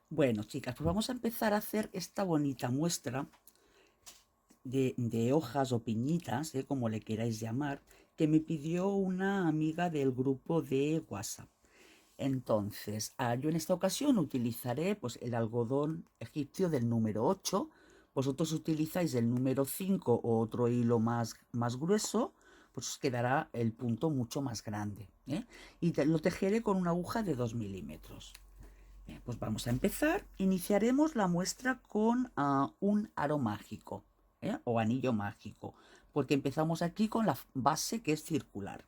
Bueno, chicas, pues vamos a empezar a hacer esta bonita muestra de hojas o piñitas, como le queráis llamar, que me pidió una amiga del grupo de WhatsApp. Entonces, yo en esta ocasión utilizaré pues, el algodón egipcio del número 8. Vosotros utilizáis el número 5 o otro hilo más grueso, pues os quedará el punto mucho más grande. Y lo tejeré con una aguja de 2 milímetros. Bien, pues vamos a empezar. Iniciaremos la muestra con un aro mágico, o anillo mágico, porque empezamos aquí con la base que es circular.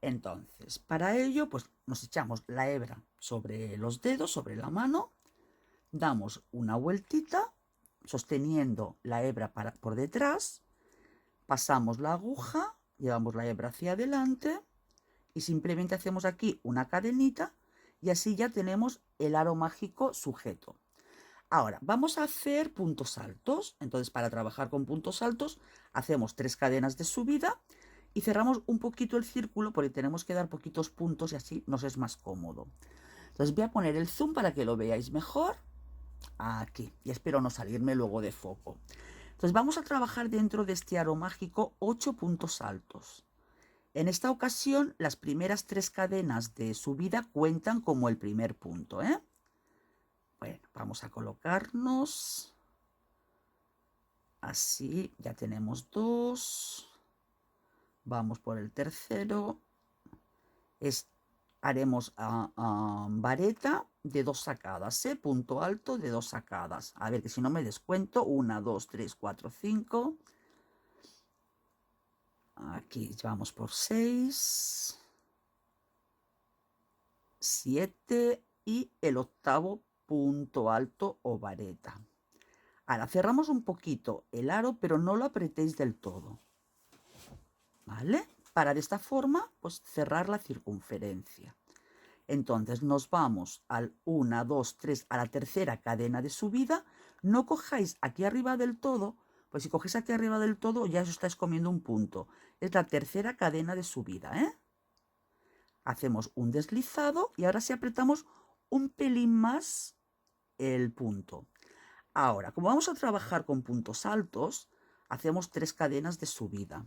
Entonces, para ello, pues nos echamos la hebra sobre los dedos, sobre la mano, damos una vueltita, sosteniendo la hebra por detrás, pasamos la aguja, llevamos la hebra hacia adelante y simplemente hacemos aquí una cadenita y así ya tenemos el aro mágico sujeto. Ahora, vamos a hacer puntos altos. Entonces, para trabajar con puntos altos, hacemos 3 cadenas de subida y cerramos un poquito el círculo porque tenemos que dar poquitos puntos y así nos es más cómodo. Entonces, voy a poner el zoom para que lo veáis mejor. Aquí. Y espero no salirme luego de foco. Entonces, vamos a trabajar dentro de este aro mágico 8 puntos altos. En esta ocasión, las primeras 3 cadenas de subida cuentan como el primer punto, Bueno, vamos a colocarnos así, ya tenemos 2. Vamos por el tercero. Haremos vareta de 2 sacadas, punto alto de 2 sacadas. A ver, que si no me descuento, 1, 2, 3, 4, 5. Aquí vamos por 6, 7 y el octavo punto alto o vareta. Ahora cerramos un poquito el aro, pero no lo apretéis del todo, ¿vale? Para de esta forma, pues cerrar la circunferencia. Entonces nos vamos al 1, 2, 3, a la tercera cadena de subida. No cojáis aquí arriba del todo, pues si cogéis aquí arriba del todo ya os estáis comiendo un punto. Es la tercera cadena de subida, Hacemos un deslizado y ahora sí apretamos un pelín más el punto. Ahora, como vamos a trabajar con puntos altos, hacemos 3 cadenas de subida.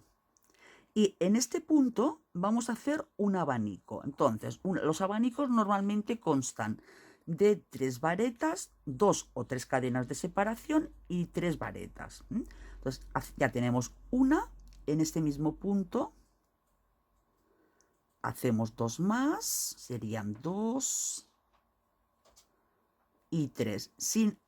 Y en este punto vamos a hacer un abanico. Entonces, los abanicos normalmente constan de 3 varetas, 2 o 3 cadenas de separación y 3 varetas. Entonces, ya tenemos una en este mismo punto. Hacemos 2 más, serían 2 y 3, sin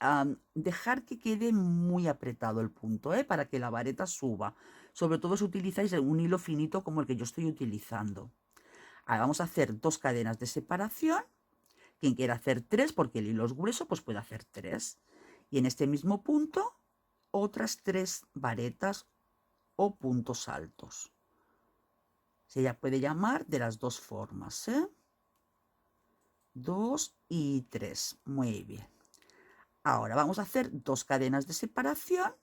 dejar que quede muy apretado el punto, para que la vareta suba. Sobre todo si utilizáis un hilo finito como el que yo estoy utilizando. Ahora vamos a hacer 2 cadenas de separación. Quien quiera hacer 3, porque el hilo es grueso, pues puede hacer 3. Y en este mismo punto, otras 3 varetas o puntos altos. Se ya puede llamar de las dos formas, 2 y 3. Muy bien. Ahora vamos a hacer 2 cadenas de separación.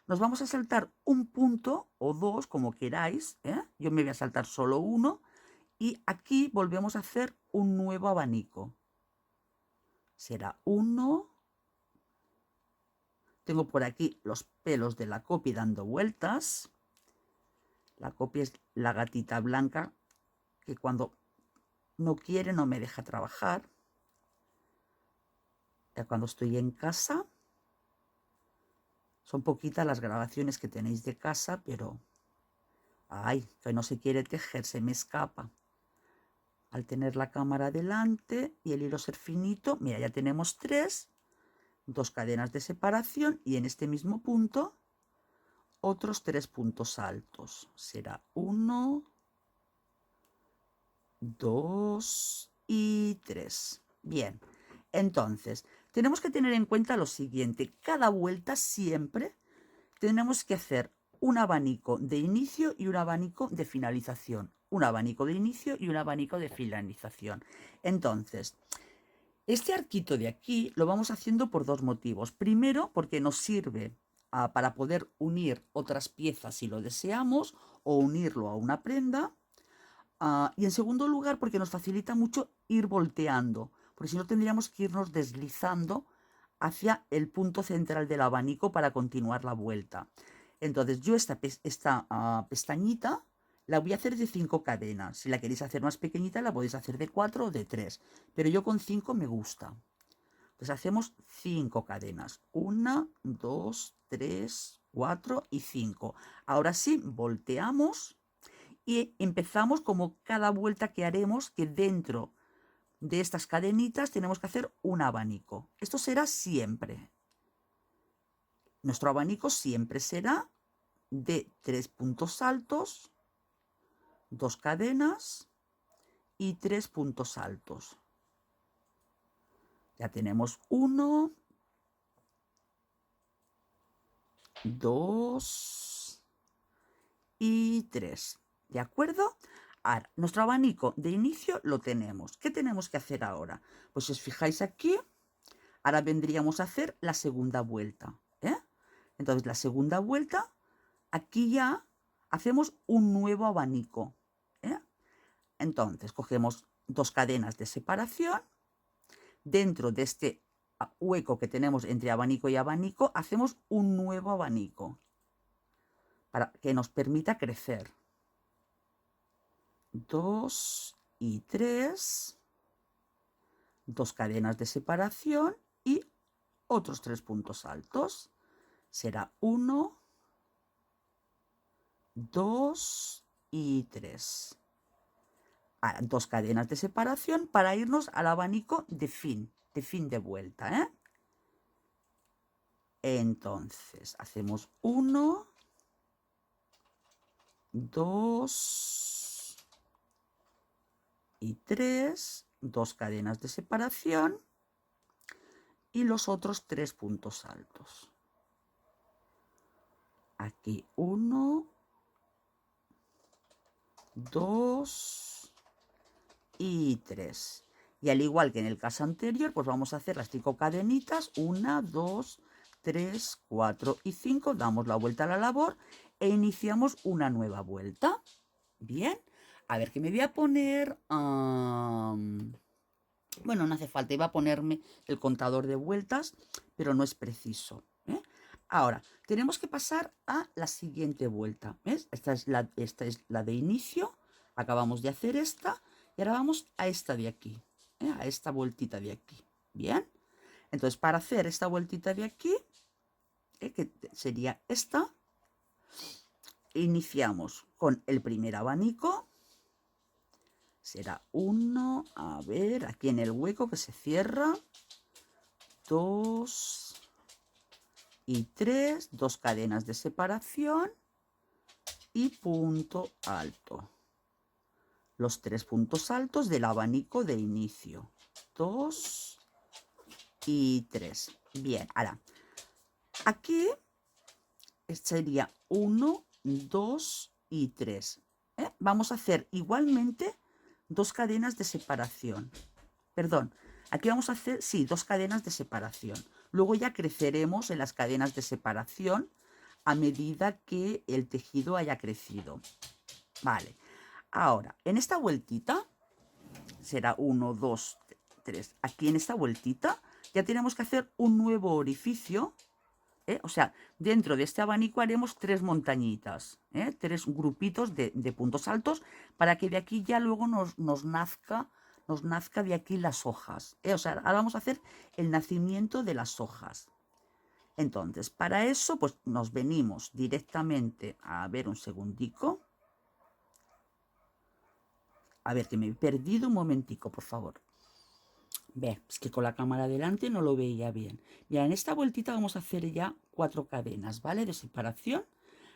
Nos vamos a saltar un punto o 2, como queráis, Yo me voy a saltar solo uno. Y aquí volvemos a hacer un nuevo abanico. Será 1. Tengo por aquí los pelos de la copia dando vueltas. La copia es la gatita blanca que cuando no quiere no me deja trabajar. Ya cuando estoy en casa, son poquitas las grabaciones que tenéis de casa, pero ay, que no se quiere tejer, se me escapa. Al tener la cámara delante y el hilo ser finito, mira, ya tenemos 3, 2 cadenas de separación y en este mismo punto otros 3 puntos altos. Será 1, 2 y 3. Bien, entonces tenemos que tener en cuenta lo siguiente: cada vuelta siempre tenemos que hacer un abanico de inicio y un abanico de finalización, un abanico de inicio y un abanico de finalización. Entonces, este arquito de aquí lo vamos haciendo por 2 motivos. Primero, porque nos sirve para poder unir otras piezas si lo deseamos, o unirlo a una prenda. Y en segundo lugar, porque nos facilita mucho ir volteando, porque si no tendríamos que irnos deslizando hacia el punto central del abanico para continuar la vuelta. Entonces yo esta pestañita la voy a hacer de 5 cadenas. Si la queréis hacer más pequeñita la podéis hacer de 4 o de 3, pero yo con 5 me gusta. Entonces hacemos 5 cadenas. 1, 2, 3, 4 y 5. Ahora sí, volteamos y empezamos como cada vuelta que haremos, que dentro de estas cadenitas tenemos que hacer un abanico. Esto será siempre. Nuestro abanico siempre será de 3 puntos altos, 2 cadenas y 3 puntos altos. Ya tenemos 1, 2 y 3. ¿De acuerdo? Ahora, nuestro abanico de inicio lo tenemos. ¿Qué tenemos que hacer ahora? Pues si os fijáis aquí, ahora vendríamos a hacer la segunda vuelta. Entonces, la segunda vuelta, aquí ya hacemos un nuevo abanico. Entonces, cogemos 2 cadenas de separación. Dentro de este hueco que tenemos entre abanico y abanico, hacemos un nuevo abanico para que nos permita crecer. 2 y 3, 2 cadenas de separación y otros 3 puntos altos. Será 1, 2 y 3. Ahora, 2 cadenas de separación para irnos al abanico de fin de vuelta. Entonces, hacemos 1, 2 y 3, 2 cadenas de separación y los otros 3 puntos altos. Aquí 1, 2 y 3. Y al igual que en el caso anterior, pues vamos a hacer las 5 cadenitas, 1, 2, 3, 4 y 5, damos la vuelta a la labor e iniciamos una nueva vuelta. Bien, a ver, que me voy a poner... bueno, no hace falta, iba a ponerme el contador de vueltas, pero no es preciso. Ahora, tenemos que pasar a la siguiente vuelta. ¿Ves? Esta es la de inicio, acabamos de hacer esta, y ahora vamos a esta de aquí, a esta vueltita de aquí. Bien, entonces para hacer esta vueltita de aquí, que sería esta, iniciamos con el primer abanico. Será 1, a ver, aquí en el hueco que se cierra, 2 y 3, 2 cadenas de separación y punto alto. Los 3 puntos altos del abanico de inicio, 2 y 3. Bien, ahora, aquí sería 1, 2 y 3. Vamos a hacer igualmente 2 cadenas de separación. Perdón, aquí vamos a hacer, sí, 2 cadenas de separación. Luego ya creceremos en las cadenas de separación a medida que el tejido haya crecido. Vale, ahora, en esta vueltita, será 1, 2, 3. Aquí en esta vueltita ya tenemos que hacer un nuevo orificio. O sea, dentro de este abanico haremos 3 montañitas, 3 grupitos de puntos altos para que de aquí ya luego nos nazca de aquí las hojas. O sea, ahora vamos a hacer el nacimiento de las hojas. Entonces, para eso, pues nos venimos directamente a ver un segundico. A ver, que me he perdido un momentico, por favor. Ve, es que con la cámara delante no lo veía bien. Mira, en esta vueltita vamos a hacer ya 4 cadenas, ¿vale? De separación.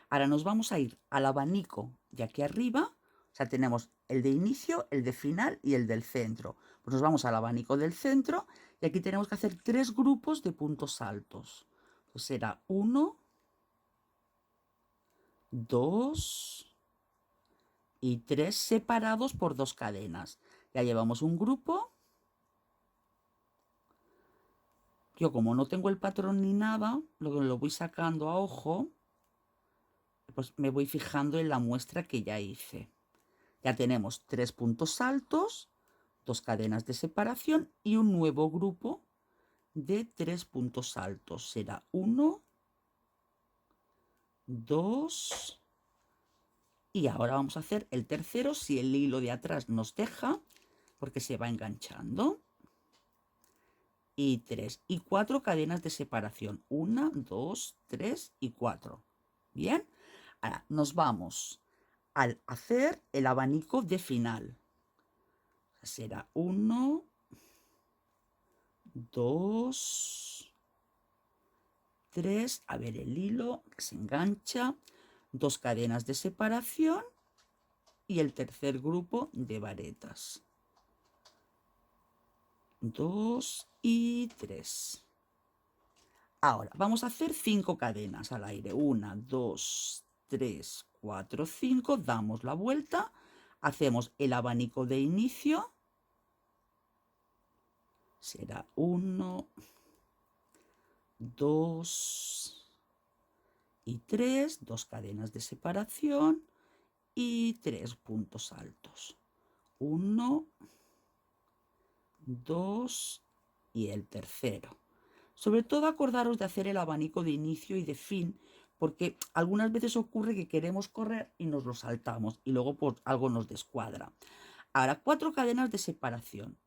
Ahora nos vamos a ir al abanico de aquí arriba. O sea, tenemos el de inicio, el de final y el del centro. Pues nos vamos al abanico del centro y aquí tenemos que hacer 3 grupos de puntos altos. Pues será 1, 2 y 3 separados por 2 cadenas. Ya llevamos un grupo. Yo como no tengo el patrón ni nada, lo voy sacando a ojo, pues me voy fijando en la muestra que ya hice. Ya tenemos 3 puntos altos, 2 cadenas de separación y un nuevo grupo de 3 puntos altos. Será 1, 2 y ahora vamos a hacer el tercero si el hilo de atrás nos deja, porque se va enganchando. Y 3 y 4 cadenas de separación. 1, 2, 3 y 4. Bien, ahora nos vamos a hacer el abanico de final. Será 1, 2, 3, a ver el hilo que se engancha, 2 cadenas de separación y el tercer grupo de varetas. 2 y 3. Ahora vamos a hacer 5 cadenas al aire. 1, 2, 3, 4, 5. Damos la vuelta, hacemos el abanico de inicio. Será 1, 2 y 3, 2 cadenas de separación y 3 puntos altos. 1, 2 y el tercero. Sobre todo acordaros de hacer el abanico de inicio y de fin, porque algunas veces ocurre que queremos correr y nos lo saltamos y luego por algo nos descuadra. Ahora 4 cadenas de separación.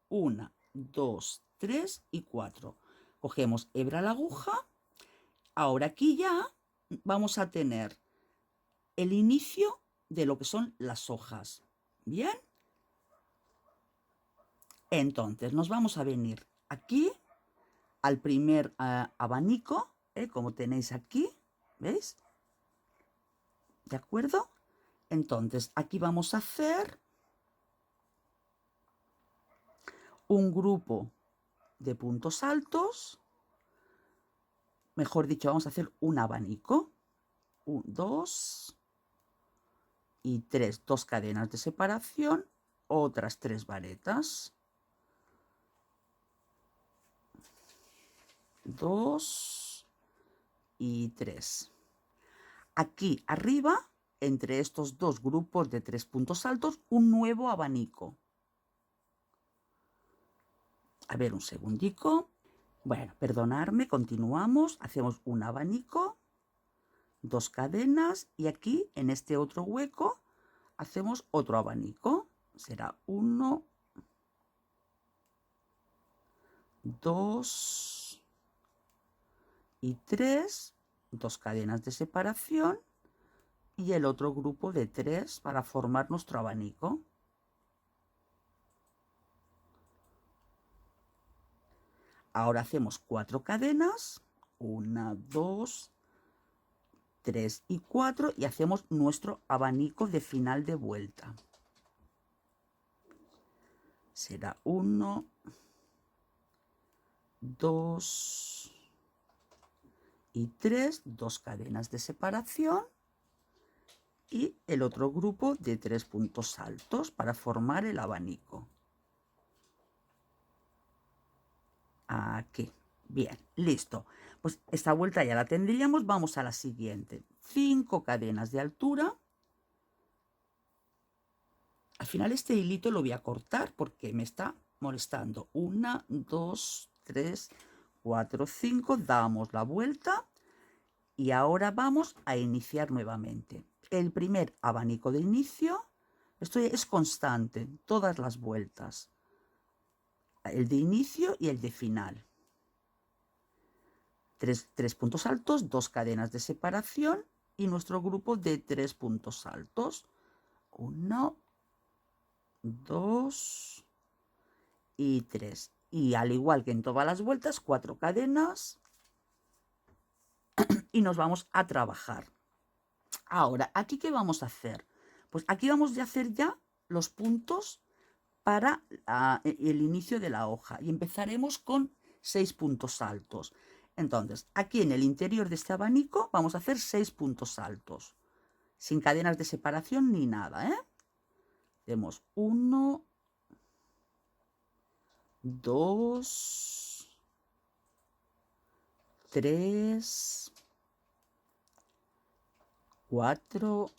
1, 2, 3 y 4. Cogemos hebra a la aguja. Ahora aquí ya vamos a tener el inicio de lo que son las hojas. ¿Bien? Entonces nos vamos a venir aquí al primer abanico, como tenéis aquí, ¿veis? ¿De acuerdo? Entonces aquí vamos a hacer un grupo de puntos altos, mejor dicho, vamos a hacer un abanico, 1, 2 y 3, 2 cadenas de separación, otras 3 varetas, 2 y 3. Aquí arriba, entre estos dos grupos de 3 puntos altos, un nuevo abanico. A ver, un segundico. Bueno, perdonadme, continuamos. Hacemos un abanico, 2 cadenas y aquí, en este otro hueco, hacemos otro abanico. Será 1, 2 y 3, 2 cadenas de separación y el otro grupo de 3 para formar nuestro abanico. Ahora hacemos 4 cadenas, 1, 2, 3 y 4 y hacemos nuestro abanico de final de vuelta. Será 1, 2 y 3, 2 cadenas de separación y el otro grupo de 3 puntos altos para formar el abanico. Aquí. Bien, listo. Pues esta vuelta ya la tendríamos. Vamos a la siguiente. 5 cadenas de altura. Al final este hilito lo voy a cortar porque me está molestando. 1, 2, 3, 4, 5. Damos la vuelta. Y ahora vamos a iniciar nuevamente. El primer abanico de inicio, esto es constante, todas las vueltas. El de inicio y el de final. 3 puntos altos, 2 cadenas de separación y nuestro grupo de 3 puntos altos. 1, 2 y 3. Y al igual que en todas las vueltas, 4 cadenas y nos vamos a trabajar. Ahora, ¿aquí qué vamos a hacer? Pues aquí vamos a hacer ya los puntos para el inicio de la hoja y empezaremos con 6 puntos altos. Entonces, aquí en el interior de este abanico vamos a hacer 6 puntos altos, sin cadenas de separación ni nada, ¿eh? Hacemos 1, 2, 3, 4,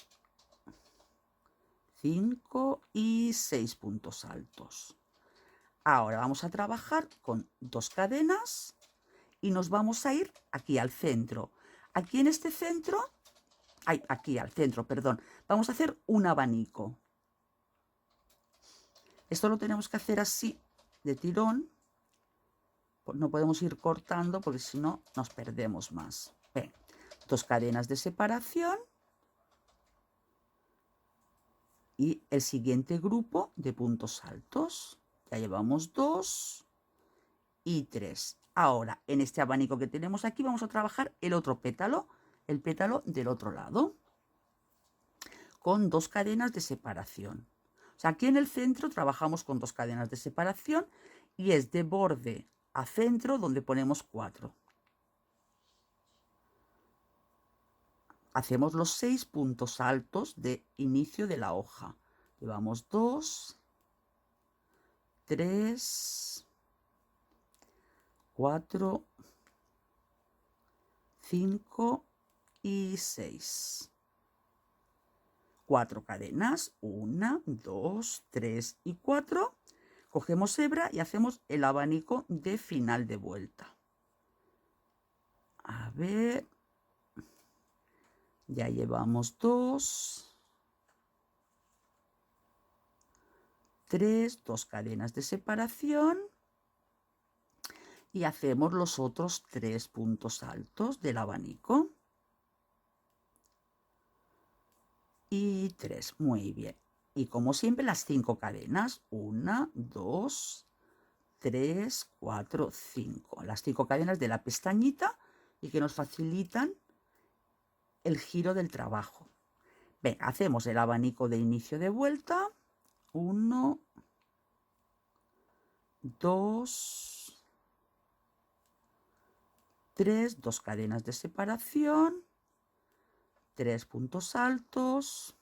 5 y 6 puntos altos. Ahora vamos a trabajar con 2 cadenas y nos vamos a ir aquí al centro. Aquí en este centro, aquí al centro, perdón, vamos a hacer un abanico. Esto lo tenemos que hacer así, de tirón. Pues no podemos ir cortando porque si no nos perdemos más. Ven, 2 cadenas de separación. Y el siguiente grupo de puntos altos. Ya llevamos 2 y 3. Ahora, en este abanico que tenemos aquí, vamos a trabajar el otro pétalo, el pétalo del otro lado, con 2 cadenas de separación. O sea, aquí en el centro trabajamos con 2 cadenas de separación y es de borde a centro donde ponemos 4. Hacemos los 6 puntos altos de inicio de la hoja. Llevamos 2, 3, 4, 5 y 6. 4 cadenas, 1, 2, 3 y 4. Cogemos hebra y hacemos el abanico de final de vuelta. A ver, ya llevamos 2, 3, 2 cadenas de separación y hacemos los otros 3 puntos altos del abanico. Y 3, muy bien. Y como siempre las 5 cadenas, 1, 2, 3, 4, 5. Las 5 cadenas de la pestañita y que nos facilitan el giro del trabajo. Ven, hacemos el abanico de inicio de vuelta. 1, 2, 3, 2 cadenas de separación, 3 puntos altos.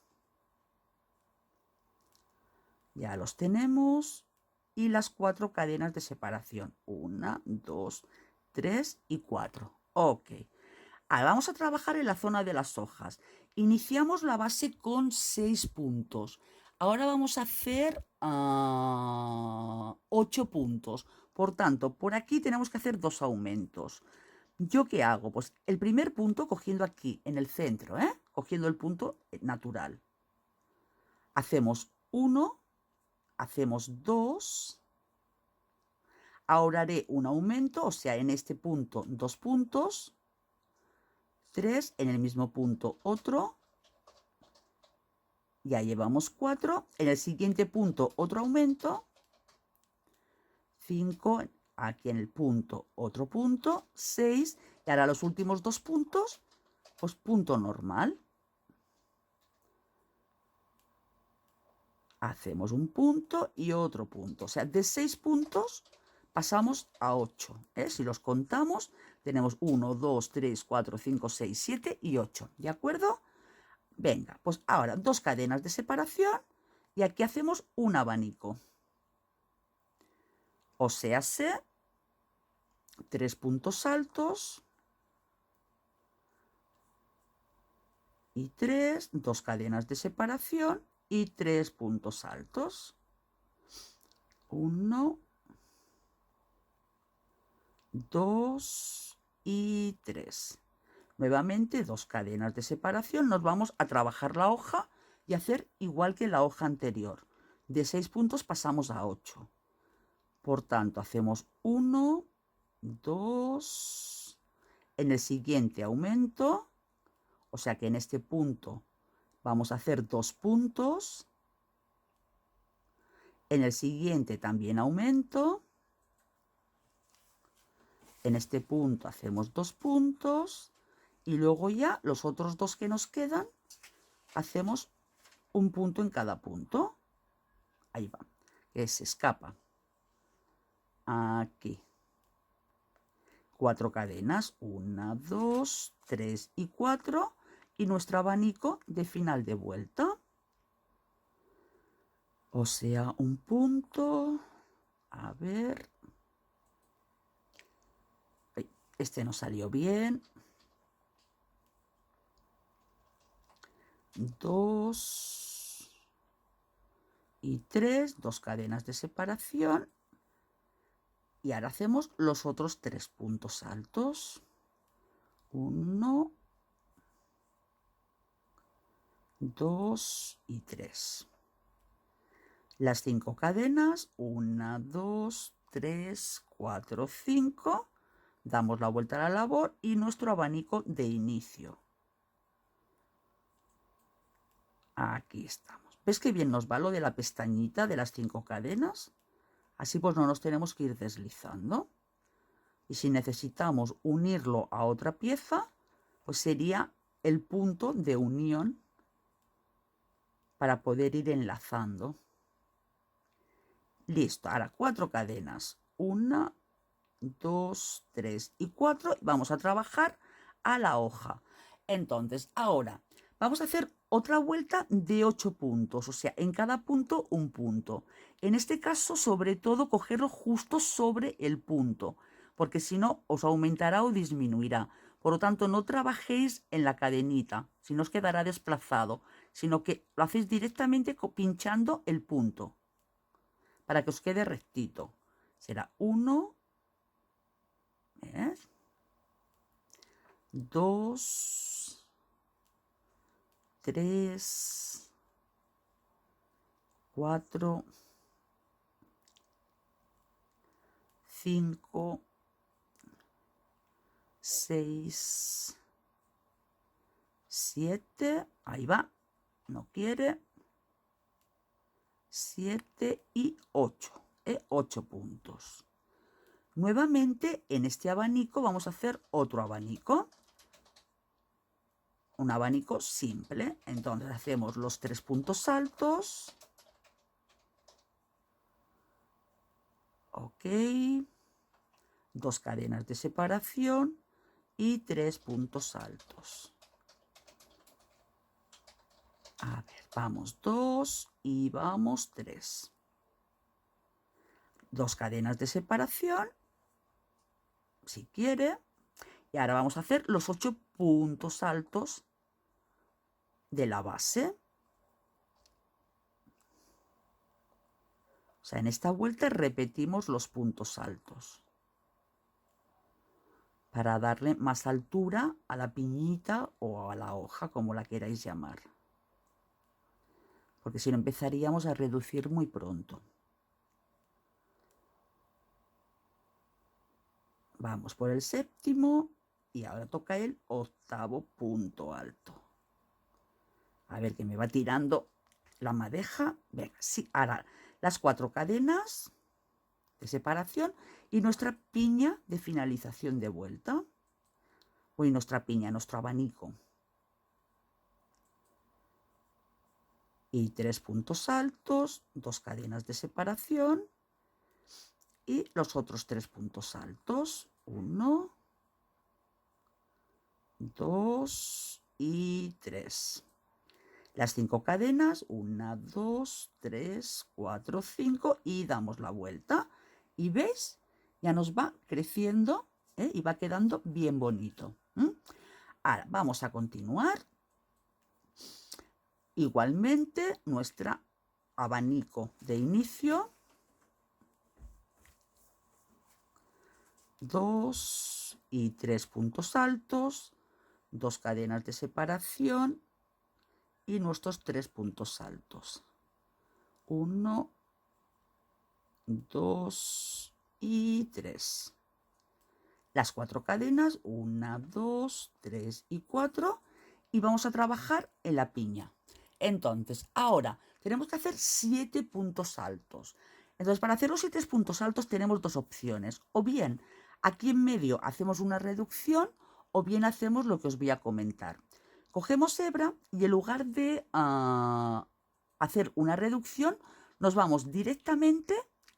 Ya los tenemos. Y las 4 cadenas de separación. 1, 2, 3 y 4. Ok. Ahora vamos a trabajar en la zona de las hojas. Iniciamos la base con 6 puntos. Ahora vamos a hacer 8 puntos. Por tanto, por aquí tenemos que hacer 2 aumentos. ¿Yo qué hago? Pues el primer punto cogiendo aquí en el centro, cogiendo el punto natural. Hacemos 1, hacemos 2. Ahora haré un aumento, o sea, en este punto 2 puntos. 3, en el mismo punto otro. Ya llevamos 4. En el siguiente punto otro aumento. 5, aquí en el punto otro punto. 6. Y ahora los últimos 2 puntos, pues punto normal. Hacemos un punto y otro punto. O sea, de 6 puntos pasamos a 8. Si los contamos, tenemos 1, 2, 3, 4, 5, 6, 7 y 8. ¿De acuerdo? Venga, pues ahora 2 cadenas de separación y aquí hacemos un abanico. O sea, 3 puntos altos y 3, 2 cadenas de separación y 3 puntos altos. 1, 2 y 3. Nuevamente 2 cadenas de separación. Nos vamos a trabajar la hoja y hacer igual que la hoja anterior. De 6 puntos pasamos a 8. Por tanto, hacemos 1, 2. En el siguiente aumento, o sea que en este punto vamos a hacer 2 puntos. En el siguiente también aumento. En este punto hacemos 2 puntos. Y luego ya los otros 2 que nos quedan, hacemos un punto en cada punto. Ahí va, que se escapa. Aquí. 4 cadenas, 1, 2, 3 y 4. Y nuestro abanico de final de vuelta. O sea, un punto. A ver. Este no salió bien. 2 y 3, 2 cadenas de separación Y ahora hacemos los otros 3 puntos altos. 1, 2 y 3. Las 5 cadenas, 1, 2, 3, 4, 5. Damos la vuelta a la labor y nuestro abanico de inicio. Aquí estamos. ¿Ves qué bien nos va lo de la pestañita de las 5 cadenas? Así pues no nos tenemos que ir deslizando. Y si necesitamos unirlo a otra pieza, pues sería el punto de unión para poder ir enlazando. Listo, ahora 4 cadenas. 1, 2, 3 y 4. Vamos a trabajar a la hoja. Entonces, ahora vamos a hacer otra vuelta de 8 puntos, o sea, en cada punto un punto. En este caso, sobre todo, cogerlo justo sobre el punto, porque si no, os aumentará o disminuirá. Por lo tanto, no trabajéis en la cadenita, si no os quedará desplazado, sino que lo hacéis directamente pinchando el punto, para que os quede rectito. Será 1, 2, 3, 4, 5, 6, 7, ahí va, no quiere, 7 y 8, 8 puntos. Nuevamente en este abanico vamos a hacer otro abanico, un abanico simple. Entonces hacemos los 3 puntos altos, ok, 2 cadenas de separación y 3 puntos altos. A ver, vamos 2 y vamos 3. 2 cadenas de separación, si quiere. Y ahora vamos a hacer los 8 puntos altos de la base. O sea, en esta vuelta repetimos los puntos altos para darle más altura a la piñita o a la hoja, como la queráis llamar. Porque si no empezaríamos a reducir muy pronto. Vamos por el séptimo y ahora toca el octavo punto alto. A ver que me va tirando la madeja. Venga, sí, ahora las 4 cadenas de separación y nuestra piña de finalización de vuelta. Uy, nuestra piña, nuestro abanico. Y 3 puntos altos, 2 cadenas de separación y los otros 3 puntos altos. 1, 2 y 3. Las 5 cadenas, 1, 2, 3, 4, 5 y damos la vuelta. Y veis, ya nos va creciendo y va quedando bien bonito. Ahora vamos a continuar. Igualmente, nuestro abanico de inicio. 2 y 3 puntos altos, 2 cadenas de separación y nuestros 3 puntos altos. 1, 2 y 3. Las 4 cadenas, 1, 2, 3 y 4. Y vamos a trabajar en la piña. Entonces, ahora tenemos que hacer 7 puntos altos. Entonces, para hacer los 7 puntos altos tenemos dos opciones. O bien, aquí en medio hacemos una reducción, o bien hacemos lo que os voy a comentar. Cogemos hebra y en lugar de hacer una reducción, nos vamos directamente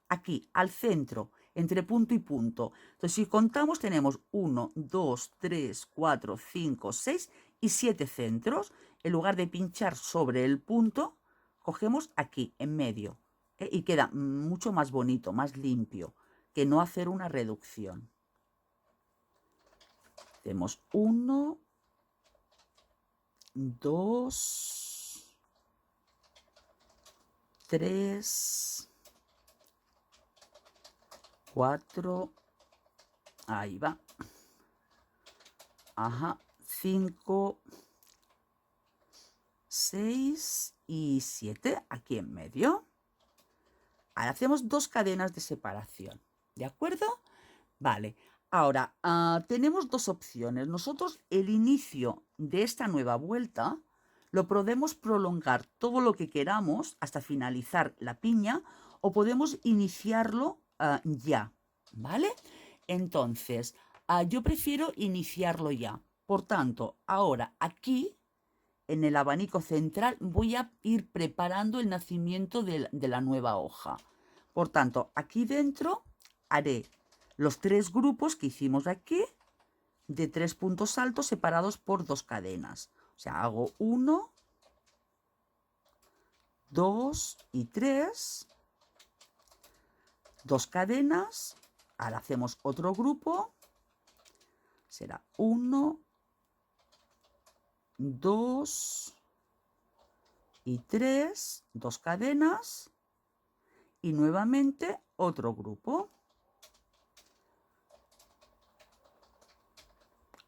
aquí, al centro, entre punto y punto. Entonces, si contamos, tenemos 1, 2, 3, 4, 5, 6 y 7 centros. En lugar de pinchar sobre el punto, cogemos aquí, en medio. Y queda mucho más bonito, más limpio, que no hacer una reducción. Tenemos 1, 2, 3, 4, ahí va, ajá, 5, 6 y 7 aquí en medio. Ahora hacemos 2 cadenas de separación, ¿de acuerdo? Vale, ahora tenemos 2 opciones. Nosotros el inicio de esta nueva vuelta lo podemos prolongar todo lo que queramos hasta finalizar la piña o podemos iniciarlo ya, ¿vale? Entonces, yo prefiero iniciarlo ya. Por tanto, ahora aquí en el abanico central voy a ir preparando el nacimiento de la nueva hoja. Por tanto, aquí dentro haré los 3 grupos que hicimos aquí de 3 puntos altos separados por 2 cadenas. O sea, hago 1, 2 y 3, 2 cadenas. Ahora hacemos otro grupo. Será 1, 2 y 3, 2 cadenas. Y nuevamente otro grupo.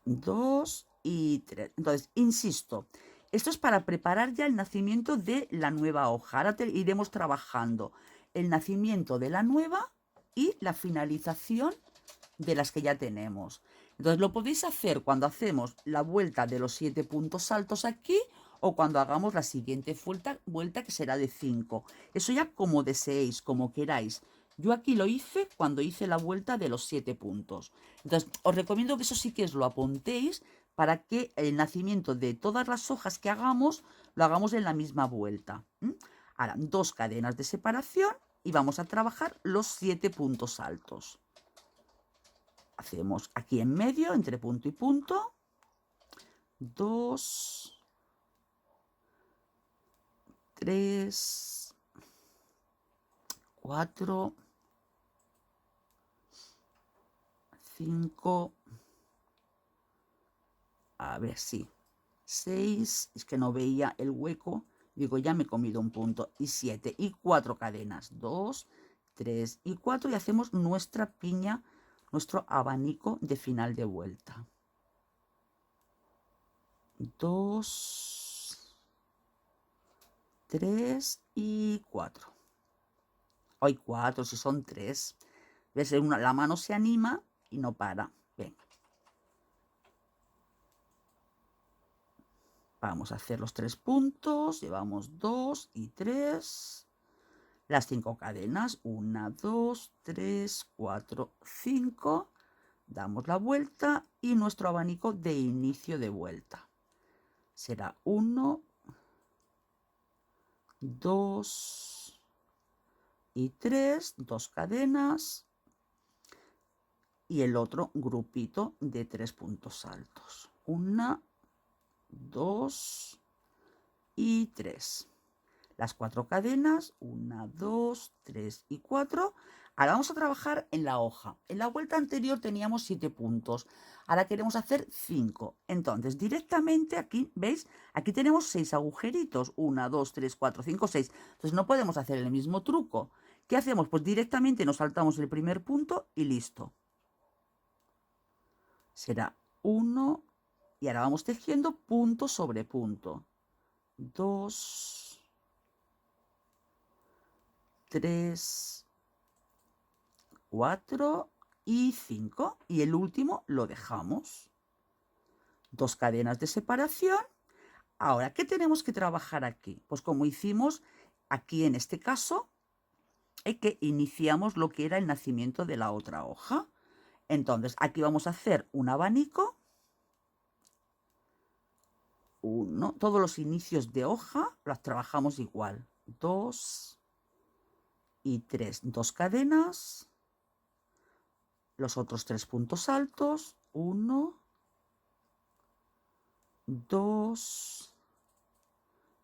2 y 3. Entonces, insisto, esto es para preparar ya el nacimiento de la nueva hoja. Ahora iremos trabajando el nacimiento de la nueva y la finalización de las que ya tenemos. Entonces, lo podéis hacer cuando hacemos la vuelta de los 7 puntos altos aquí o cuando hagamos la siguiente vuelta que será de 5. Eso ya como deseéis, como queráis. Yo aquí lo hice cuando hice la vuelta de los 7 puntos. Entonces, os recomiendo que eso sí que os lo apuntéis para que el nacimiento de todas las hojas que hagamos, lo hagamos en la misma vuelta. Ahora, 2 cadenas de separación y vamos a trabajar los 7 puntos altos. Hacemos aquí en medio, entre punto y punto, 2, 3, 4, 5, a ver si, 6, es que no veía el hueco, digo ya me he comido un punto, y 7, y 4 cadenas, 2, 3 y 4, y hacemos nuestra piña, nuestro abanico de final de vuelta. 2, 3 y 4. Hay 4, si son 3. ¿Ves? La mano se anima y no para. Venga. Vamos a hacer los 3 puntos. Llevamos 2 y 3. Las 5 cadenas. 1, 2, 3, 4, 5. Damos la vuelta y nuestro abanico de inicio de vuelta. Será 1, 2 y 3. 2 cadenas. Y el otro grupito de 3 puntos altos. 1, 2 y 3. Las 4 cadenas, 1, 2, 3 y 4. Ahora vamos a trabajar en la hoja. En la vuelta anterior teníamos 7 puntos. Ahora queremos hacer 5. Entonces, directamente aquí, ¿veis? Aquí tenemos 6 agujeritos. 1, 2, 3, 4, 5, 6. Entonces, no podemos hacer el mismo truco. ¿Qué hacemos? Pues directamente nos saltamos el primer punto y listo. Será 1 y ahora vamos tejiendo punto sobre punto. 2, 3, 4 y 5. Y el último lo dejamos. 2 cadenas de separación. Ahora, ¿qué tenemos que trabajar aquí? Pues como hicimos aquí en este caso, que iniciamos lo que era el nacimiento de la otra hoja. Entonces, aquí vamos a hacer un abanico. 1, todos los inicios de hoja los trabajamos igual. 2 y 3, 2 cadenas. Los otros 3 puntos altos. 1, 2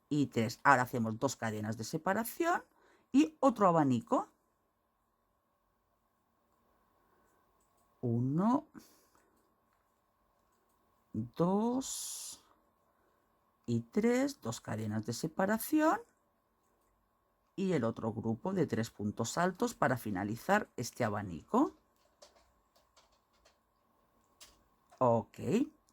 y 3. Ahora hacemos 2 cadenas de separación y otro abanico. 1, 2 y 3, 2 cadenas de separación y el otro grupo de 3 puntos altos para finalizar este abanico. Ok,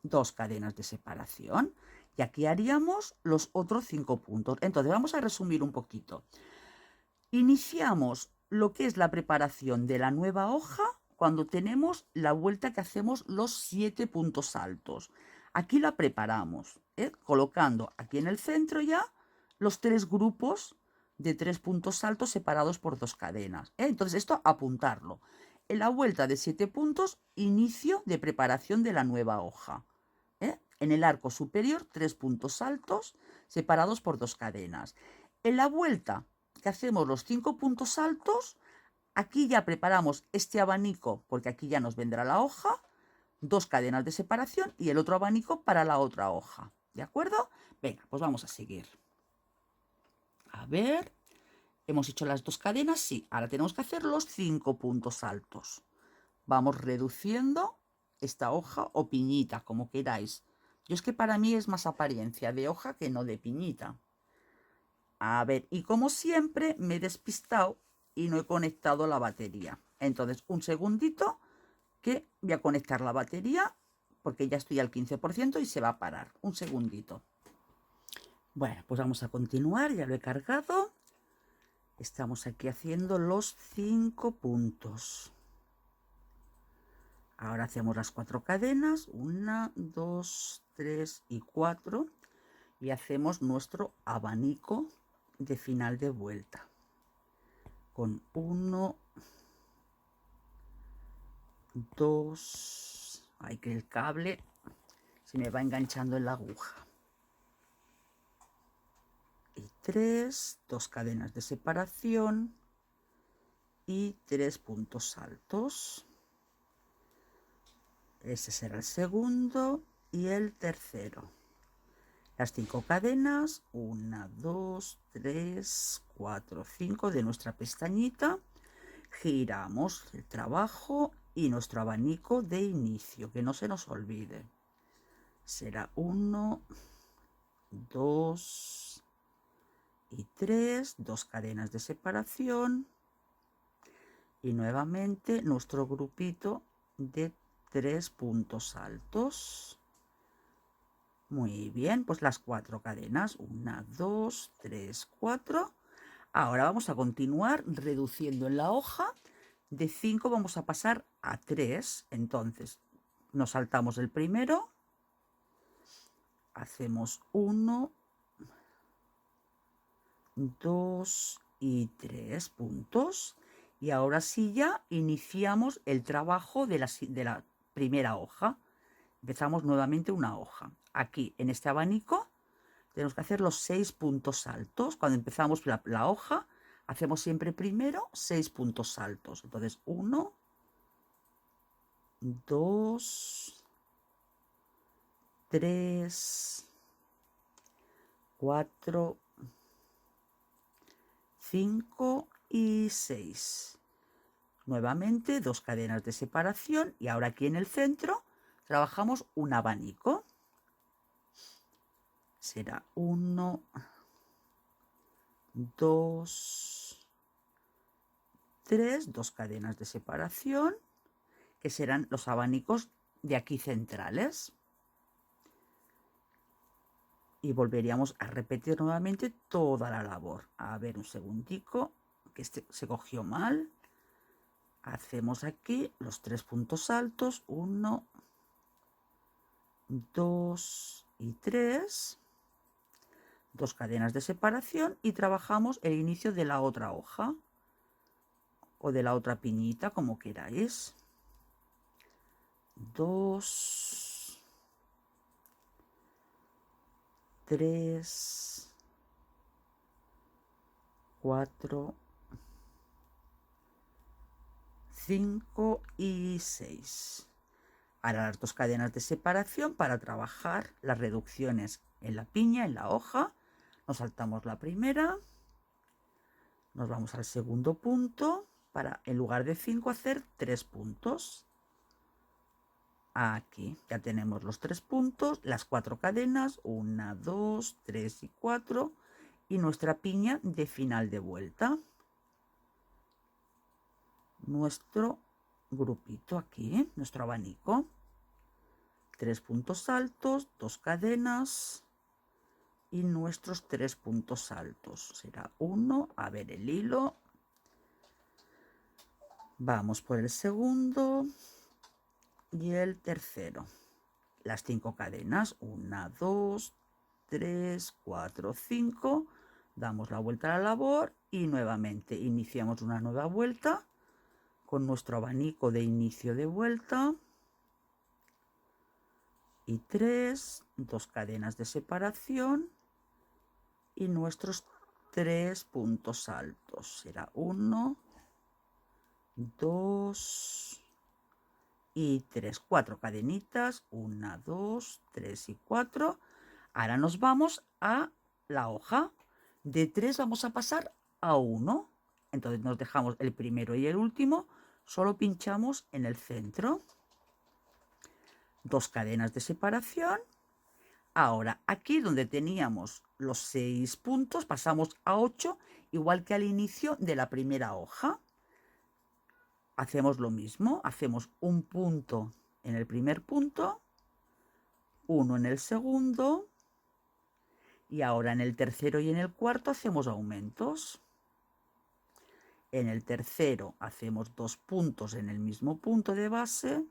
2 cadenas de separación. Y aquí haríamos los otros 5 puntos. Entonces vamos a resumir un poquito. Iniciamos lo que es la preparación de la nueva hoja cuando tenemos la vuelta que hacemos los 7 puntos altos. Aquí la preparamos, colocando aquí en el centro ya los 3 grupos de 3 puntos altos separados por 2 cadenas. Entonces esto apuntarlo. En la vuelta de 7 puntos, inicio de preparación de la nueva hoja. En el arco superior, 3 puntos altos separados por 2 cadenas. En la vuelta que hacemos los 5 puntos altos, aquí ya preparamos este abanico, porque aquí ya nos vendrá la hoja, 2 cadenas de separación y el otro abanico para la otra hoja. ¿De acuerdo? Venga, pues vamos a seguir. A ver, hemos hecho las 2 cadenas, sí. Ahora tenemos que hacer los 5 puntos altos. Vamos reduciendo esta hoja o piñita, como queráis. Yo es que para mí es más apariencia de hoja que no de piñita. A ver, y como siempre me he despistado y no he conectado la batería. Entonces, un segundito que voy a conectar la batería porque ya estoy al 15% y se va a parar. Un segundito. Bueno, pues vamos a continuar, ya lo he cargado. Estamos aquí haciendo los 5 puntos. Ahora hacemos las 4 cadenas, 1, 2, 3 y 4 y hacemos nuestro abanico de final de vuelta con 1, 2, hay que el cable se me va enganchando en la aguja, y 3, 2 cadenas de separación y 3 puntos altos. Ese será el segundo y el tercero. Las 5 cadenas, 1, 2, 3, 4, 5 de nuestra pestañita. Giramos el trabajo y nuestro abanico de inicio, que no se nos olvide. Será 1, 2 y 3, 2 cadenas de separación. Y nuevamente nuestro grupito de 3 puntos altos. Muy bien, pues las 4 cadenas, 1, 2, 3, 4. Ahora vamos a continuar reduciendo en la hoja. De 5 vamos a pasar a 3. Entonces nos saltamos el primero. Hacemos 1, 2 y 3 puntos. Y ahora sí ya iniciamos el trabajo de la primera hoja. Empezamos nuevamente una hoja. Aquí en este abanico tenemos que hacer los 6 puntos altos. Cuando empezamos la hoja, hacemos siempre primero 6 puntos altos. Entonces 1, 2, 3, 4, 5 y 6. Nuevamente 2 cadenas de separación y ahora aquí en el centro trabajamos un abanico. Será 1, 2, 3, 2 cadenas de separación, que serán los abanicos de aquí centrales. Y volveríamos a repetir nuevamente toda la labor. A ver, un segundico, que este se cogió mal. Hacemos aquí los 3 puntos altos, 1, 2 y 3. 2 cadenas de separación y trabajamos el inicio de la otra hoja o de la otra piñita, como queráis. 2, 3, 4, 5 y 6. Ahora las 2 cadenas de separación para trabajar las reducciones en la piña, en la hoja. Nos saltamos la primera, nos vamos al segundo punto para en lugar de 5 hacer 3 puntos. Aquí ya tenemos los 3 puntos, las 4 cadenas, 1, 2, 3 y 4 y nuestra piña de final de vuelta. Nuestro grupito aquí, nuestro abanico. 3 puntos altos, 2 cadenas y nuestros 3 puntos altos. Será 1, a ver el hilo. Vamos por el segundo y el tercero. Las 5 cadenas, 1, 2, 3, 4, 5. Damos la vuelta a la labor y nuevamente iniciamos una nueva vuelta con nuestro abanico de inicio de vuelta. Y 3, 2 cadenas de separación y nuestros 3 puntos altos. Será 1, 2 y 3, 4 cadenitas, 1, 2, 3 y 4. Ahora nos vamos a la hoja. De 3 vamos a pasar a 1. Entonces nos dejamos el primero y el último, solo pinchamos en el centro. 2 cadenas de separación. Ahora, aquí donde teníamos los 6 puntos, pasamos a 8, igual que al inicio de la primera hoja. Hacemos lo mismo, hacemos un punto en el primer punto, uno en el segundo, y ahora en el tercero y en el cuarto hacemos aumentos. En el tercero hacemos 2 puntos en el mismo punto de base.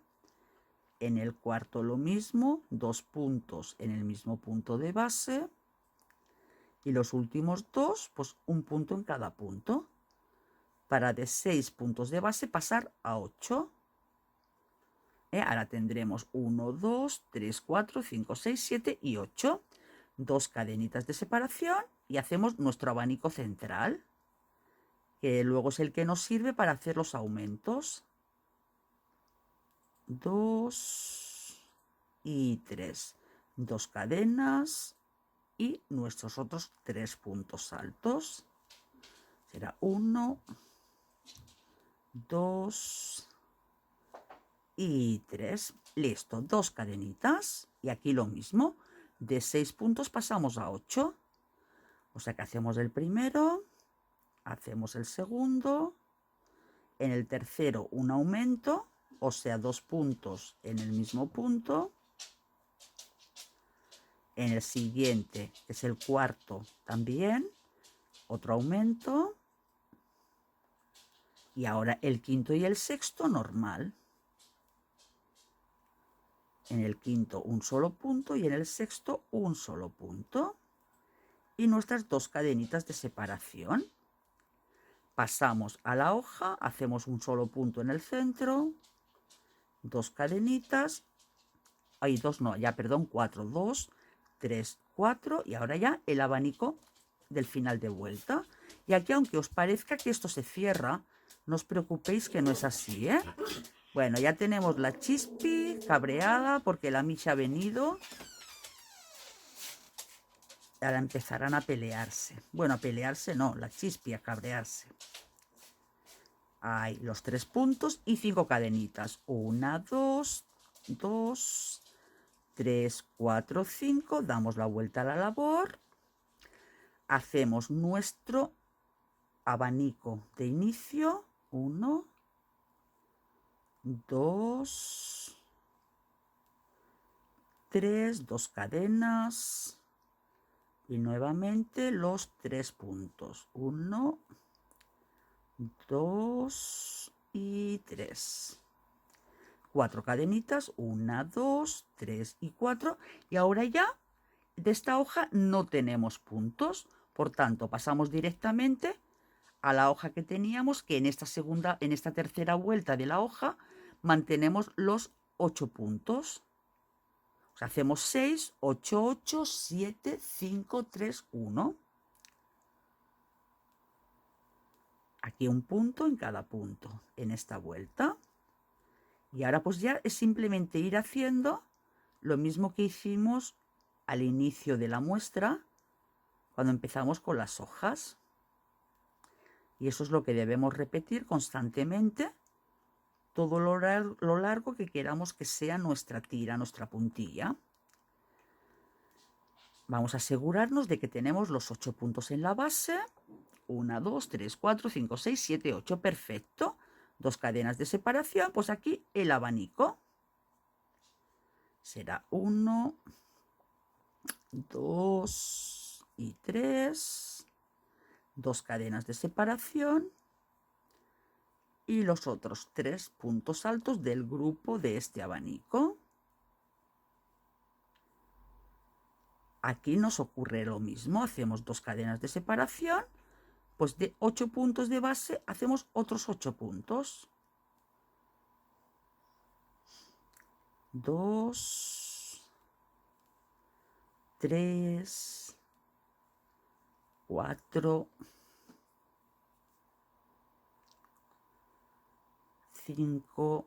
En el cuarto lo mismo, 2 puntos en el mismo punto de base. Y los últimos 2, pues un punto en cada punto. Para de 6 puntos de base pasar a 8. Ahora tendremos 1, 2, 3, 4, 5, 6, 7 y 8. 2 cadenitas de separación y hacemos nuestro abanico central, que luego es el que nos sirve para hacer los aumentos. 2 y 3. 2 cadenas y nuestros otros 3 puntos altos. Será 1, 2 y 3. Listo, 2 cadenitas y aquí lo mismo. De 6 puntos pasamos a 8. O sea que hacemos el primero, hacemos el segundo, en el tercero un aumento, o sea 2 puntos en el mismo punto. En el siguiente, que es el cuarto, también otro aumento. Y ahora el quinto y el sexto normal. En el quinto un solo punto y en el sexto un solo punto. Y nuestras 2 cadenitas de separación. Pasamos a la hoja, hacemos un solo punto en el centro, 2 cadenitas, hay 2 no, ya perdón, 4, 2, 3, 4 y ahora ya el abanico del final de vuelta. Y aquí, aunque os parezca que esto se cierra, no os preocupéis que no es así, ¿eh? Bueno, ya tenemos la Chispi cabreada porque la Misha ha venido. Ahora empezarán a pelearse. Bueno, a pelearse no, la Chispi a cabrearse. Hay los 3 puntos y 5 cadenitas. 1, 2, 2, 3, 4, 5. Damos la vuelta a la labor. Hacemos nuestro abanico de inicio. 1, 2, 3, 2 cadenas. Y nuevamente los 3 puntos. 1, 2 y 3. 4 cadenitas, 1, 2, 3 y 4. Y ahora ya de esta hoja no tenemos puntos. Por tanto, pasamos directamente a la hoja que teníamos, que en esta tercera vuelta de la hoja mantenemos los 8 puntos. O sea, hacemos 6, 8, 8, 7, 5, 3, 1. Aquí un punto en cada punto en esta vuelta. Y ahora pues ya es simplemente ir haciendo lo mismo que hicimos al inicio de la muestra, cuando empezamos con las hojas. Y eso es lo que debemos repetir constantemente, todo lo largo que queramos que sea nuestra tira, nuestra puntilla. Vamos a asegurarnos de que tenemos los 8 puntos en la base. 1, 2, 3, 4, 5, 6, 7, 8. Perfecto. 2 cadenas de separación. Pues aquí el abanico. Será 1, 2 y 3, 2 cadenas de separación y los otros 3 puntos altos del grupo de este abanico. Aquí nos ocurre lo mismo, hacemos 2 cadenas de separación, pues de 8 puntos de base hacemos otros 8 puntos. 2, 3, 4, 5,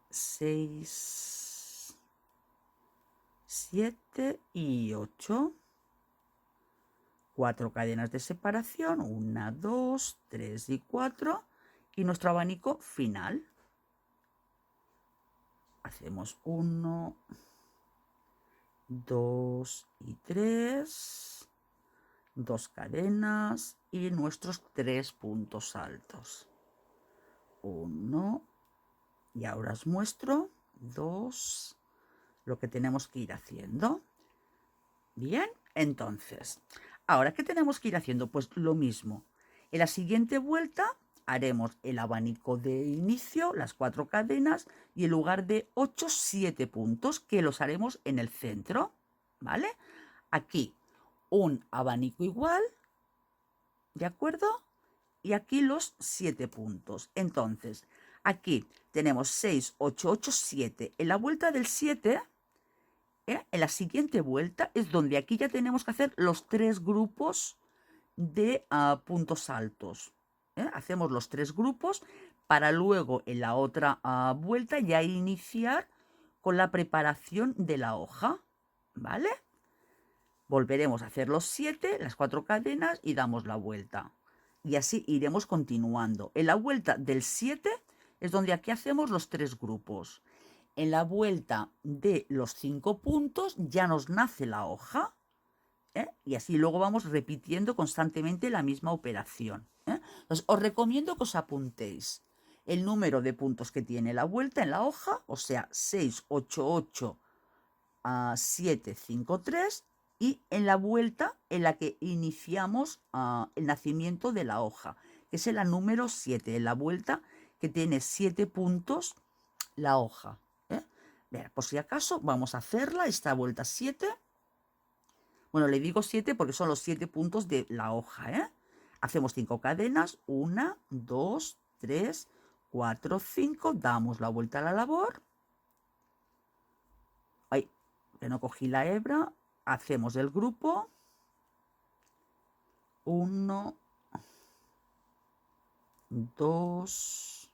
6, 7 y 8. 4 cadenas de separación, 1, 2, 3 y 4, y nuestro abanico final. Hacemos 1, 2 y 3, 2 cadenas y nuestros 3 puntos altos. 1, y ahora os muestro 2, lo que tenemos que ir haciendo. Bien, entonces, ahora, ¿qué tenemos que ir haciendo? Pues lo mismo. En la siguiente vuelta haremos el abanico de inicio, las 4 cadenas, y en lugar de 8, 7 puntos, que los haremos en el centro, ¿vale? Aquí un abanico igual, ¿de acuerdo? Y aquí los 7 puntos. Entonces, aquí tenemos 6, 8, 8, 7. En la vuelta del 7... en la siguiente vuelta es donde aquí ya tenemos que hacer los 3 grupos de puntos altos. Hacemos los 3 grupos para luego en la otra vuelta ya iniciar con la preparación de la hoja, ¿vale? Volveremos a hacer los 7, las 4 cadenas y damos la vuelta. Y así iremos continuando. En la vuelta del 7 es donde aquí hacemos los 3 grupos. En la vuelta de los 5 puntos ya nos nace la hoja, y así luego vamos repitiendo constantemente la misma operación. Entonces, os recomiendo que os apuntéis el número de puntos que tiene la vuelta en la hoja, o sea, 6, 8, 8, 7, 5, 3, y en la vuelta en la que iniciamos el nacimiento de la hoja, que es la número 7, en la vuelta que tiene 7 puntos la hoja. Bien, por si acaso, vamos a hacerla, esta vuelta 7. Bueno, le digo 7 porque son los 7 puntos de la hoja, Hacemos 5 cadenas, 1, 2, 3, 4, 5, damos la vuelta a la labor. Ay, que no cogí la hebra. Hacemos el grupo. 1, 2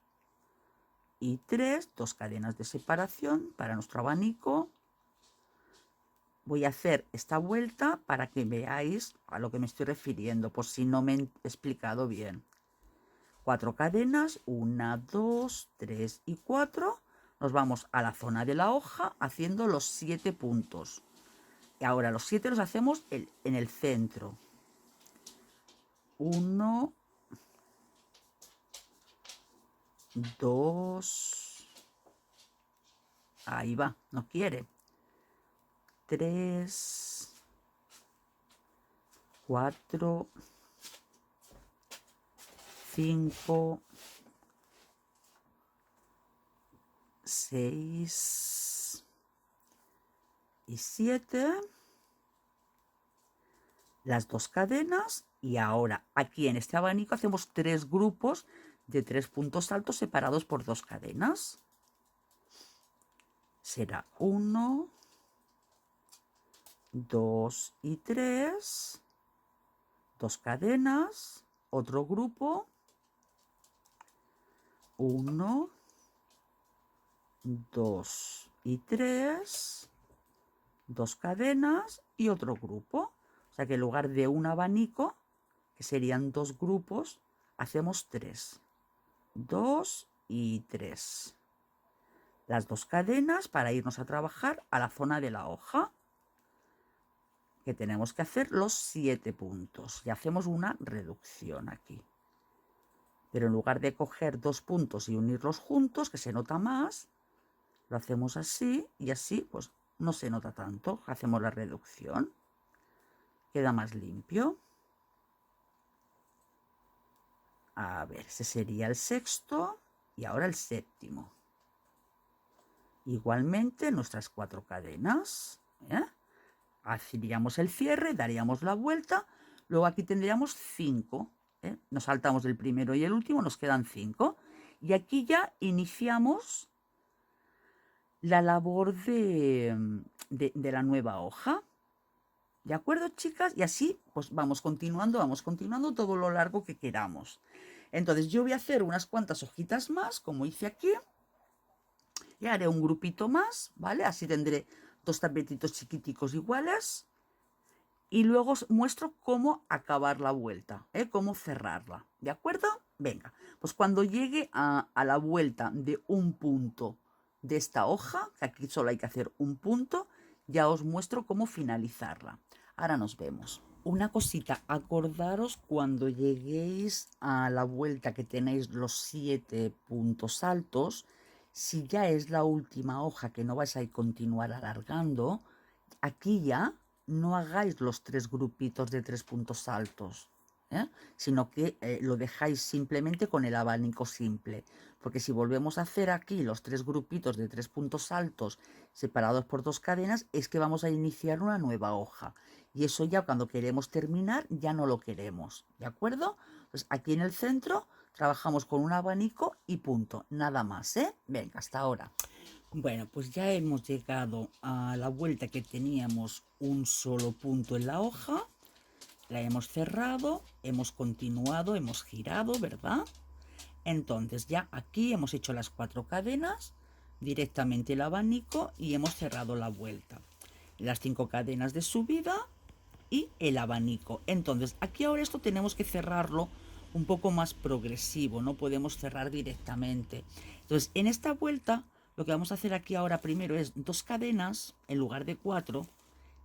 y 3, 2 cadenas de separación para nuestro abanico. Voy a hacer esta vuelta para que veáis a lo que me estoy refiriendo, por si no me he explicado bien. 4 cadenas, 1, 2, 3 y 4. Nos vamos a la zona de la hoja haciendo los 7 puntos. Y ahora los 7 los hacemos en el centro. 1, 2, ahí va, no quiere. 3, 4, 5, 6 y 7. Las 2 cadenas, y ahora aquí en este abanico hacemos 3 grupos de 3 puntos altos separados por 2 cadenas. Será 1, 2 y 3, 2 cadenas, otro grupo, 1, 2 y 3, 2 cadenas y otro grupo. O sea que en lugar de un abanico, que serían 2 grupos, hacemos 3. 2 y 3. Las 2 cadenas para irnos a trabajar a la zona de la hoja, que tenemos que hacer los 7 puntos. Y hacemos una reducción aquí. Pero en lugar de coger dos puntos y unirlos juntos, que se nota más, lo hacemos así y así pues no se nota tanto. Hacemos la reducción. Queda más limpio. A ver, ese sería el sexto y ahora el séptimo. Igualmente nuestras 4 cadenas. Haríamos el cierre, daríamos la vuelta. Luego aquí tendríamos 5. Nos saltamos el primero y el último, nos quedan 5. Y aquí ya iniciamos la labor de la nueva hoja. ¿De acuerdo, chicas? Y así pues vamos continuando todo lo largo que queramos. Entonces yo voy a hacer unas cuantas hojitas más, como hice aquí. Y haré un grupito más, ¿vale? Así tendré 2 tapetitos chiquiticos iguales. Y luego os muestro cómo acabar la vuelta, cómo cerrarla, ¿de acuerdo? Venga, pues cuando llegue a la vuelta de un punto de esta hoja, que aquí solo hay que hacer un punto, ya os muestro cómo finalizarla. Ahora nos vemos. Una cosita, acordaros cuando lleguéis a la vuelta que tenéis los 7 puntos altos, si ya es la última hoja que no vais a continuar alargando, aquí ya no hagáis los 3 grupitos de 3 puntos altos, sino que lo dejáis simplemente con el abanico simple. Porque si volvemos a hacer aquí los 3 grupitos de 3 puntos altos separados por 2 cadenas, es que vamos a iniciar una nueva hoja. Y eso ya cuando queremos terminar ya no lo queremos, ¿de acuerdo? Pues aquí en el centro trabajamos con un abanico y punto, nada más, Venga, hasta ahora. Bueno, pues ya hemos llegado a la vuelta que teníamos un solo punto en la hoja. La hemos cerrado, hemos continuado, hemos girado, ¿verdad? Entonces ya aquí hemos hecho las 4 cadenas, directamente el abanico y hemos cerrado la vuelta. Las 5 cadenas de subida y el abanico. Entonces aquí ahora esto tenemos que cerrarlo un poco más progresivo, no podemos cerrar directamente. Entonces en esta vuelta lo que vamos a hacer aquí ahora primero es 2 cadenas en lugar de 4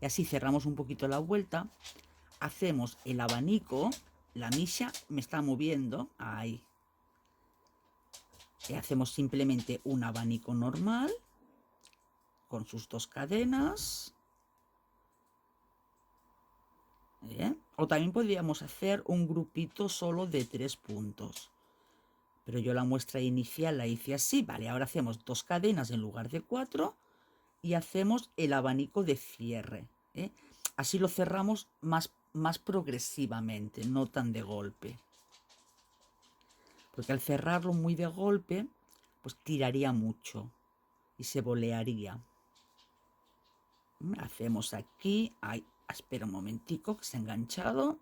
y así cerramos un poquito la vuelta. Hacemos el abanico, la misha me está moviendo, ahí. Y hacemos simplemente un abanico normal con sus 2 cadenas. O también podríamos hacer un grupito solo de 3 puntos. Pero yo la muestra inicial la hice así. Vale, ahora hacemos 2 cadenas en lugar de 4 y hacemos el abanico de cierre. Así lo cerramos más progresivamente, no tan de golpe. Porque al cerrarlo muy de golpe, pues tiraría mucho y se bolearía. Hacemos aquí, espera un momentico que se ha enganchado.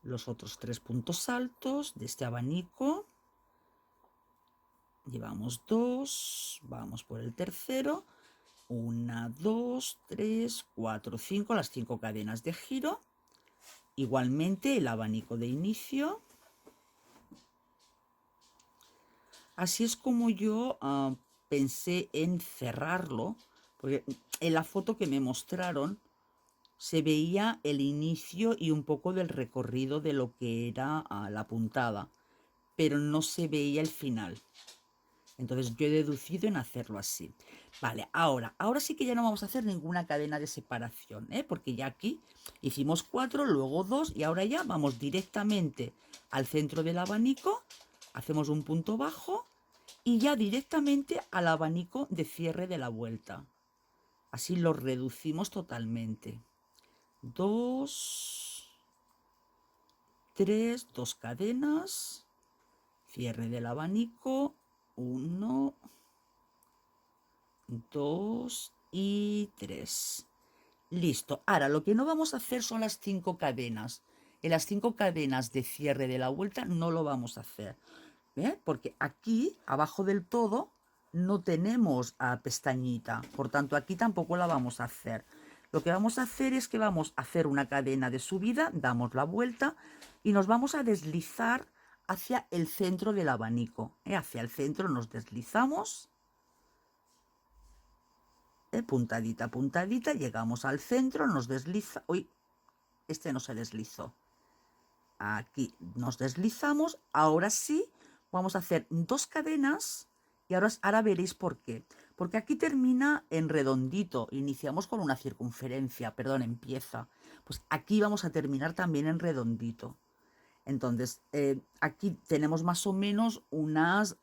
Los otros 3 puntos altos de este abanico. Llevamos 2, vamos por el tercero. 1, 2, 3, 4, 5, las 5 cadenas de giro. Igualmente el abanico de inicio. Así es como yo pensé en cerrarlo, porque en la foto que me mostraron se veía el inicio y un poco del recorrido de lo que era la puntada, pero no se veía el final. Entonces yo he deducido en hacerlo así. Vale, ahora sí que ya no vamos a hacer ninguna cadena de separación, porque ya aquí hicimos 4, luego 2 y ahora ya vamos directamente al centro del abanico, hacemos un punto bajo y ya directamente al abanico de cierre de la vuelta. Así lo reducimos totalmente. 2, 3, 2 cadenas, cierre del abanico, 1, 2 y 3. Listo. Ahora lo que no vamos a hacer son las 5 cadenas. En las 5 cadenas de cierre de la vuelta no lo vamos a hacer. Porque aquí, abajo del todo, no tenemos pestañita. Por tanto, aquí tampoco la vamos a hacer. Lo que vamos a hacer es que vamos a hacer una cadena de subida, damos la vuelta y nos vamos a deslizar hacia el centro del abanico. Hacia el centro nos deslizamos. Puntadita, puntadita, llegamos al centro, nos desliza. Uy, este no se deslizó. aquí nos deslizamos. Ahora sí, vamos a hacer 2 cadenas y ahora veréis por qué. Porque aquí termina en redondito, iniciamos con una circunferencia, perdón, empieza. Pues aquí vamos a terminar también en redondito. Entonces, aquí tenemos más o menos unas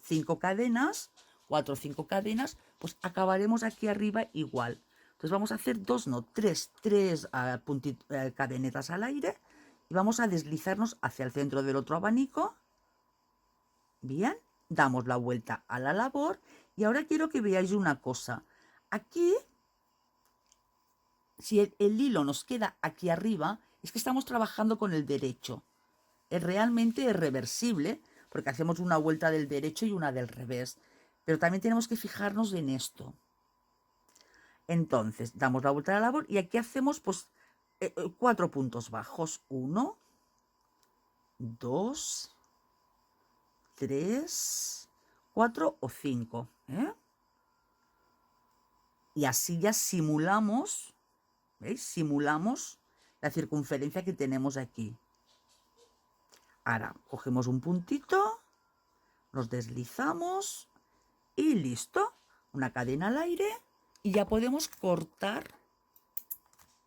5 cadenas, 4 o 5 cadenas, pues acabaremos aquí arriba igual. Entonces vamos a hacer 2, no, 3 cadenetas al aire y vamos a deslizarnos hacia el centro del otro abanico. Bien, damos la vuelta a la labor y ahora quiero que veáis una cosa. Aquí, si el hilo nos queda aquí arriba, es que estamos trabajando con el derecho. Realmente es reversible, porque hacemos una vuelta del derecho y una del revés. Pero también tenemos que fijarnos en esto. Entonces, damos la vuelta a la labor y aquí hacemos pues 4 puntos bajos. 1, 2, 3, 4 o 5. Y así ya simulamos, ¿veis? Simulamos la circunferencia que tenemos aquí. Ahora cogemos un puntito, nos deslizamos y listo. Una cadena al aire y ya podemos cortar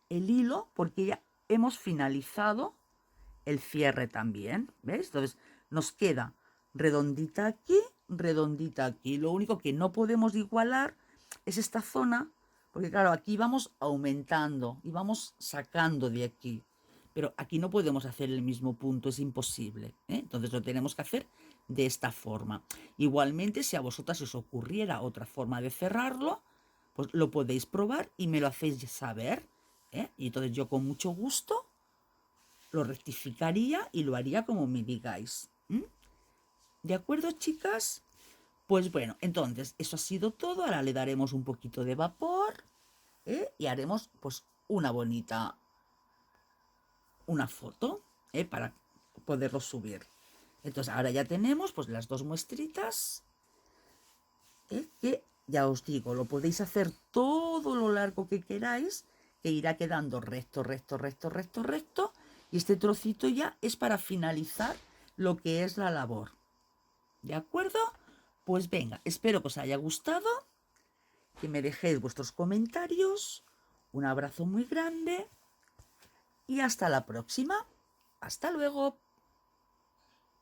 el hilo porque ya hemos finalizado el cierre también. ¿Veis? Entonces nos queda redondita aquí, redondita aquí. Lo único que no podemos igualar es esta zona, porque claro, aquí vamos aumentando y vamos sacando de aquí. Pero aquí no podemos hacer el mismo punto, es imposible. Entonces lo tenemos que hacer de esta forma. Igualmente, si a vosotras os ocurriera otra forma de cerrarlo, pues lo podéis probar y me lo hacéis saber. Y entonces yo con mucho gusto lo rectificaría y lo haría como me digáis. ¿De acuerdo, chicas? Pues bueno, entonces eso ha sido todo. Ahora le daremos un poquito de vapor y haremos pues una foto para poderlo subir. Entonces ahora ya tenemos pues las 2 muestritas que ya os digo, lo podéis hacer todo lo largo que queráis, que irá quedando recto, recto, recto, recto, recto. Y este trocito ya es para finalizar lo que es la labor. ¿De acuerdo? Pues venga, espero que os haya gustado, que me dejéis vuestros comentarios. Un abrazo muy grande y hasta la próxima. Hasta luego.